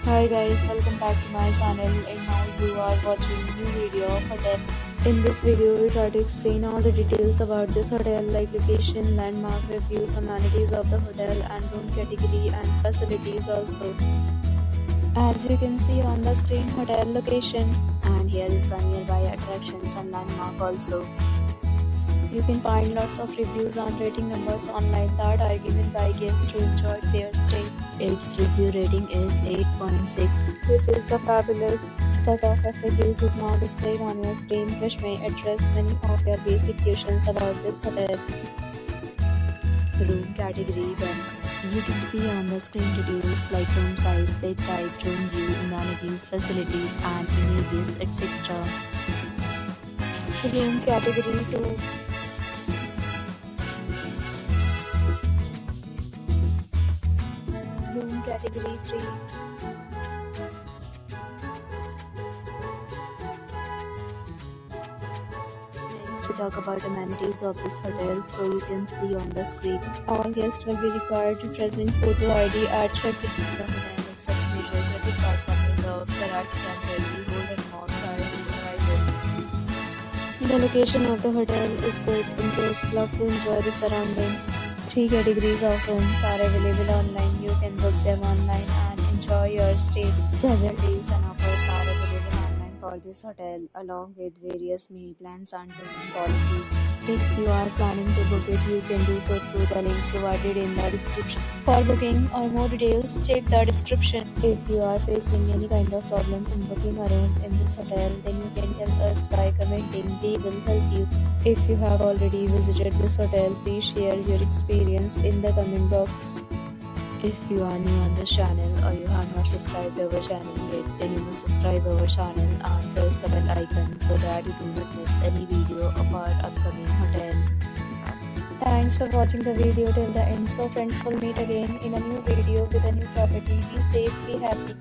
Hi guys, welcome back to my channel, and now you are watching new video of hotel. In this video, we try to explain all the details about this hotel like location, landmark, reviews, amenities of the hotel and room category and facilities also. As you can see on the screen, hotel location, and here is the nearby attractions and landmark also. You can find lots of reviews and rating numbers online that are given by guests to enjoy their stay. Its review rating is 8.6, which is the fabulous. Set of FAQs is now displayed on your screen, which may address many of your basic questions about this hotel. Room category 1. You can see on the screen details like room size, bed type, room view, amenities, facilities and images, etc. Room category 2. Room category 3. Next we talk about amenities of this hotel. So you can see on the screen, all guests will be required to present photo ID at check-in. The hotel accepts major credit cards on reserve. Terrace can be hold and more prior to arrival. The location of the hotel is good in case you love to enjoy the surroundings. 3 categories of rooms are available online. You can book them online and enjoy your stay. Several deals and offers are available online for this hotel, along with various meal plans and payment policies. If you are planning to book it, you can do so through the link provided in the description. For booking or more details, check the description. If you are facing any kind of problem in booking a room in this hotel, then you can tell us by commenting. We will help you. If you have already visited this hotel, please share your experience in the comment box. If you are new on this channel or you have not subscribed our channel yet, then you must subscribe our channel and press the bell icon so that you do not miss any video of our upcoming hotel. Thanks for watching the video till the end. So friends, will meet again in a new video with a new property. Be safe, be happy.